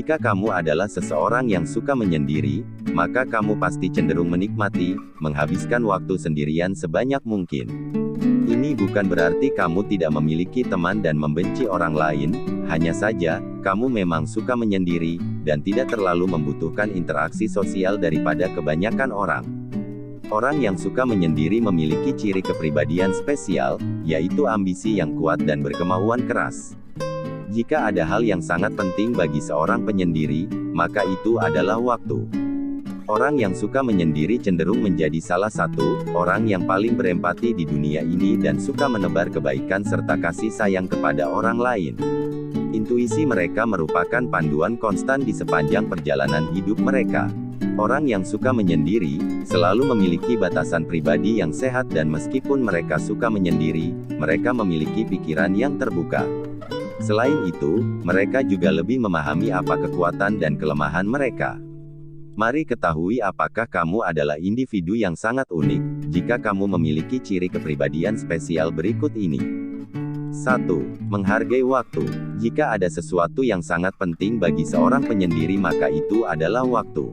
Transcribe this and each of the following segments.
Jika kamu adalah seseorang yang suka menyendiri, maka kamu pasti cenderung menikmati, menghabiskan waktu sendirian sebanyak mungkin. Ini bukan berarti kamu tidak memiliki teman dan membenci orang lain, hanya saja, kamu memang suka menyendiri, dan tidak terlalu membutuhkan interaksi sosial daripada kebanyakan orang. Orang yang suka menyendiri memiliki ciri kepribadian spesial, yaitu ambisi yang kuat dan berkemauan keras. Jika ada hal yang sangat penting bagi seorang penyendiri, maka itu adalah waktu. Orang yang suka menyendiri cenderung menjadi salah satu orang yang paling berempati di dunia ini dan suka menebar kebaikan serta kasih sayang kepada orang lain. Intuisi mereka merupakan panduan konstan di sepanjang perjalanan hidup mereka. Orang yang suka menyendiri selalu memiliki batasan pribadi yang sehat dan meskipun mereka suka menyendiri, mereka memiliki pikiran yang terbuka. Selain itu, mereka juga lebih memahami apa kekuatan dan kelemahan mereka. Mari ketahui apakah kamu adalah individu yang sangat unik, jika kamu memiliki ciri kepribadian spesial berikut ini. 1. Menghargai waktu. Jika ada sesuatu yang sangat penting bagi seorang penyendiri maka itu adalah waktu.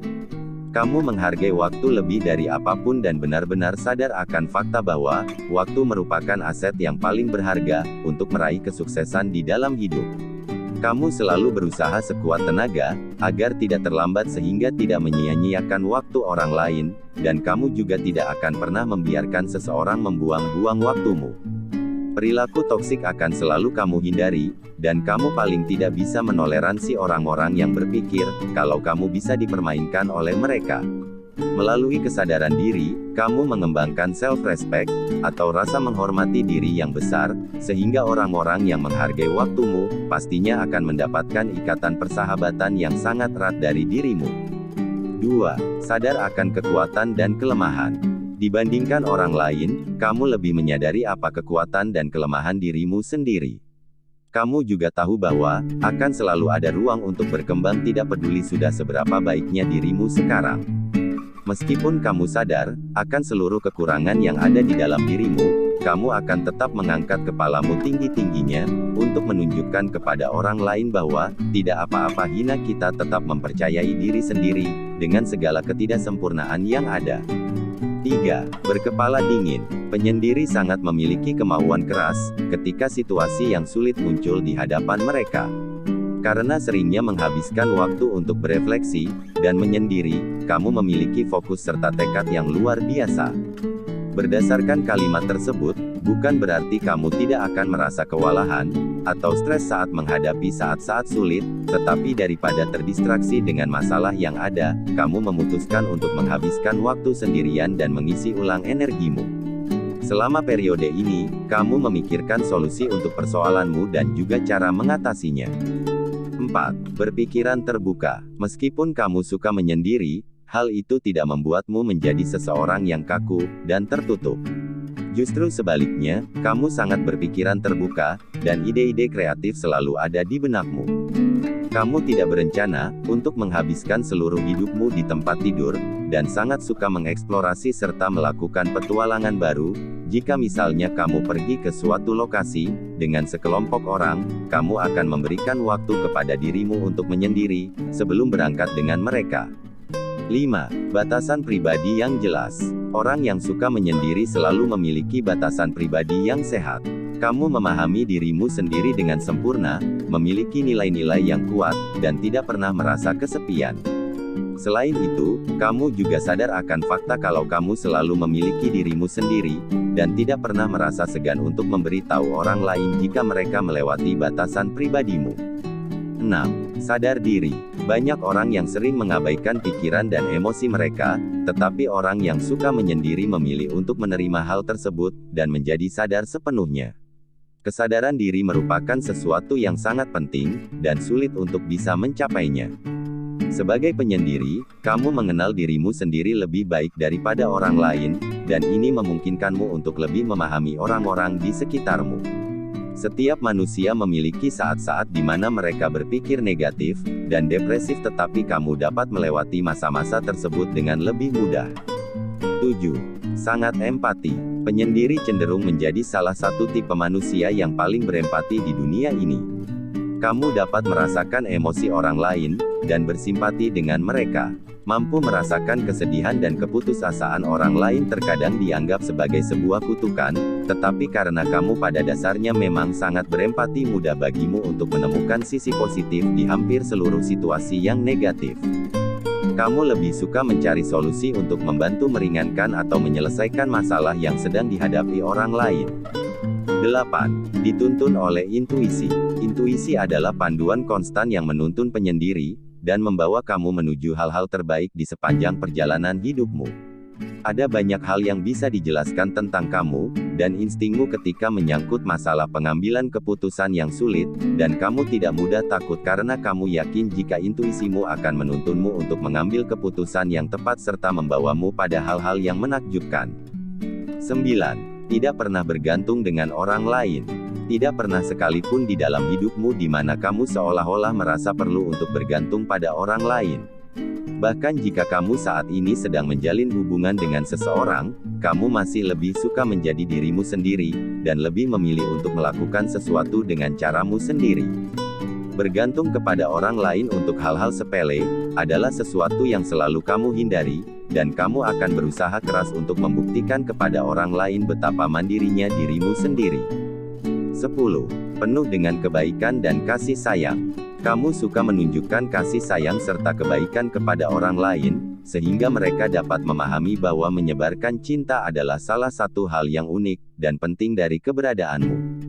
Kamu menghargai waktu lebih dari apapun dan benar-benar sadar akan fakta bahwa, waktu merupakan aset yang paling berharga, untuk meraih kesuksesan di dalam hidup. Kamu selalu berusaha sekuat tenaga, agar tidak terlambat sehingga tidak menyia-nyiakan waktu orang lain, dan kamu juga tidak akan pernah membiarkan seseorang membuang-buang waktumu. Perilaku toksik akan selalu kamu hindari, dan kamu paling tidak bisa menoleransi orang-orang yang berpikir, kalau kamu bisa dipermainkan oleh mereka. Melalui kesadaran diri, kamu mengembangkan self-respect, atau rasa menghormati diri yang besar, sehingga orang-orang yang menghargai waktumu, pastinya akan mendapatkan ikatan persahabatan yang sangat erat dari dirimu. 2. Sadar akan kekuatan dan kelemahan. Dibandingkan orang lain, kamu lebih menyadari apa kekuatan dan kelemahan dirimu sendiri. Kamu juga tahu bahwa, akan selalu ada ruang untuk berkembang tidak peduli sudah seberapa baiknya dirimu sekarang. Meskipun kamu sadar, akan seluruh kekurangan yang ada di dalam dirimu, kamu akan tetap mengangkat kepalamu tinggi-tingginya, untuk menunjukkan kepada orang lain bahwa, tidak apa-apa hina kita tetap mempercayai diri sendiri, dengan segala ketidaksempurnaan yang ada. 3. Berkepala dingin. Penyendiri sangat memiliki kemauan keras, ketika situasi yang sulit muncul di hadapan mereka. Karena seringnya menghabiskan waktu untuk berefleksi, dan menyendiri, kamu memiliki fokus serta tekad yang luar biasa. Berdasarkan kalimat tersebut, bukan berarti kamu tidak akan merasa kewalahan, atau stres saat menghadapi saat-saat sulit, tetapi daripada terdistraksi dengan masalah yang ada, kamu memutuskan untuk menghabiskan waktu sendirian dan mengisi ulang energimu. Selama periode ini, kamu memikirkan solusi untuk persoalanmu dan juga cara mengatasinya. 4. Berpikiran terbuka. Meskipun kamu suka menyendiri, hal itu tidak membuatmu menjadi seseorang yang kaku dan tertutup. Justru sebaliknya, kamu sangat berpikiran terbuka, dan ide-ide kreatif selalu ada di benakmu. Kamu tidak berencana untuk menghabiskan seluruh hidupmu di tempat tidur, dan sangat suka mengeksplorasi serta melakukan petualangan baru. Jika misalnya kamu pergi ke suatu lokasi, dengan sekelompok orang, kamu akan memberikan waktu kepada dirimu untuk menyendiri, sebelum berangkat dengan mereka. 5. Batasan pribadi yang jelas. Orang yang suka menyendiri selalu memiliki batasan pribadi yang sehat. Kamu memahami dirimu sendiri dengan sempurna, memiliki nilai-nilai yang kuat, dan tidak pernah merasa kesepian. Selain itu, kamu juga sadar akan fakta kalau kamu selalu memiliki dirimu sendiri, dan tidak pernah merasa segan untuk memberitahu orang lain jika mereka melewati batasan pribadimu. 6. Sadar diri. Banyak orang yang sering mengabaikan pikiran dan emosi mereka, tetapi orang yang suka menyendiri memilih untuk menerima hal tersebut, dan menjadi sadar sepenuhnya. Kesadaran diri merupakan sesuatu yang sangat penting, dan sulit untuk bisa mencapainya. Sebagai penyendiri, kamu mengenal dirimu sendiri lebih baik daripada orang lain, dan ini memungkinkanmu untuk lebih memahami orang-orang di sekitarmu. Setiap manusia memiliki saat-saat di mana mereka berpikir negatif, dan depresif tetapi kamu dapat melewati masa-masa tersebut dengan lebih mudah. 7. Sangat empati. Penyendiri cenderung menjadi salah satu tipe manusia yang paling berempati di dunia ini. Kamu dapat merasakan emosi orang lain, dan bersimpati dengan mereka. Mampu merasakan kesedihan dan keputusasaan orang lain terkadang dianggap sebagai sebuah kutukan, tetapi karena kamu pada dasarnya memang sangat berempati, mudah bagimu untuk menemukan sisi positif di hampir seluruh situasi yang negatif. Kamu lebih suka mencari solusi untuk membantu meringankan atau menyelesaikan masalah yang sedang dihadapi orang lain. 8. Dituntun oleh intuisi. Intuisi adalah panduan konstan yang menuntun penyendiri, dan membawa kamu menuju hal-hal terbaik di sepanjang perjalanan hidupmu. Ada banyak hal yang bisa dijelaskan tentang kamu, dan instingmu ketika menyangkut masalah pengambilan keputusan yang sulit, dan kamu tidak mudah takut karena kamu yakin jika intuisimu akan menuntunmu untuk mengambil keputusan yang tepat serta membawamu pada hal-hal yang menakjubkan. 9. Tidak pernah bergantung dengan orang lain. Tidak pernah sekalipun di dalam hidupmu di mana kamu seolah-olah merasa perlu untuk bergantung pada orang lain. Bahkan jika kamu saat ini sedang menjalin hubungan dengan seseorang, kamu masih lebih suka menjadi dirimu sendiri, dan lebih memilih untuk melakukan sesuatu dengan caramu sendiri. Bergantung kepada orang lain untuk hal-hal sepele, adalah sesuatu yang selalu kamu hindari, dan kamu akan berusaha keras untuk membuktikan kepada orang lain betapa mandirinya dirimu sendiri. 10. Penuh dengan kebaikan dan kasih sayang. Kamu suka menunjukkan kasih sayang serta kebaikan kepada orang lain, sehingga mereka dapat memahami bahwa menyebarkan cinta adalah salah satu hal yang unik dan penting dari keberadaanmu.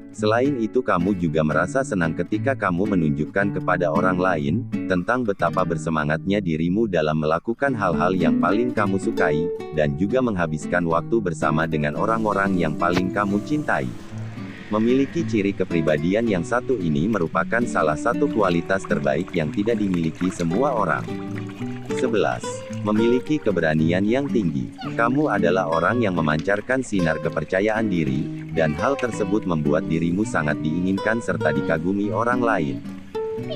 Selain itu, kamu juga merasa senang ketika kamu menunjukkan kepada orang lain tentang betapa bersemangatnya dirimu dalam melakukan hal-hal yang paling kamu sukai, dan juga menghabiskan waktu bersama dengan orang-orang yang paling kamu cintai. Memiliki ciri kepribadian yang satu ini merupakan salah satu kualitas terbaik yang tidak dimiliki semua orang. 11. Memiliki keberanian yang tinggi. Kamu adalah orang yang memancarkan sinar kepercayaan diri, dan hal tersebut membuat dirimu sangat diinginkan serta dikagumi orang lain.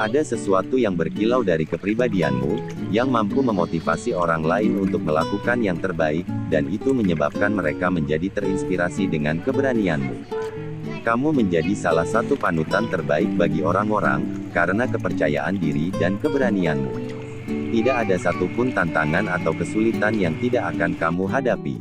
Ada sesuatu yang berkilau dari kepribadianmu, yang mampu memotivasi orang lain untuk melakukan yang terbaik, dan itu menyebabkan mereka menjadi terinspirasi dengan keberanianmu. Kamu menjadi salah satu panutan terbaik bagi orang-orang, karena kepercayaan diri dan keberanianmu. Tidak ada satupun tantangan atau kesulitan yang tidak akan kamu hadapi.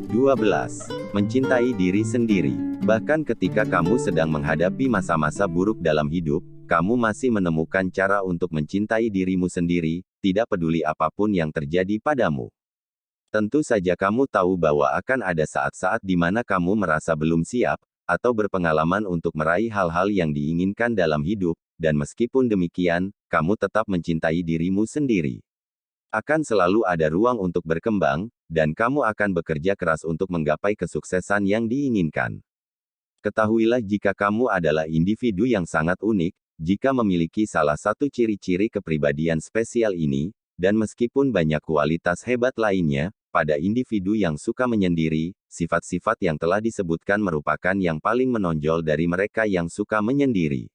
12. Mencintai diri sendiri. Bahkan ketika kamu sedang menghadapi masa-masa buruk dalam hidup, kamu masih menemukan cara untuk mencintai dirimu sendiri, tidak peduli apapun yang terjadi padamu. Tentu saja kamu tahu bahwa akan ada saat-saat di mana kamu merasa belum siap, atau berpengalaman untuk meraih hal-hal yang diinginkan dalam hidup, dan meskipun demikian, kamu tetap mencintai dirimu sendiri. Akan selalu ada ruang untuk berkembang, dan kamu akan bekerja keras untuk menggapai kesuksesan yang diinginkan. Ketahuilah jika kamu adalah individu yang sangat unik, jika memiliki salah satu ciri-ciri kepribadian spesial ini, dan meskipun banyak kualitas hebat lainnya, pada individu yang suka menyendiri, sifat-sifat yang telah disebutkan merupakan yang paling menonjol dari mereka yang suka menyendiri.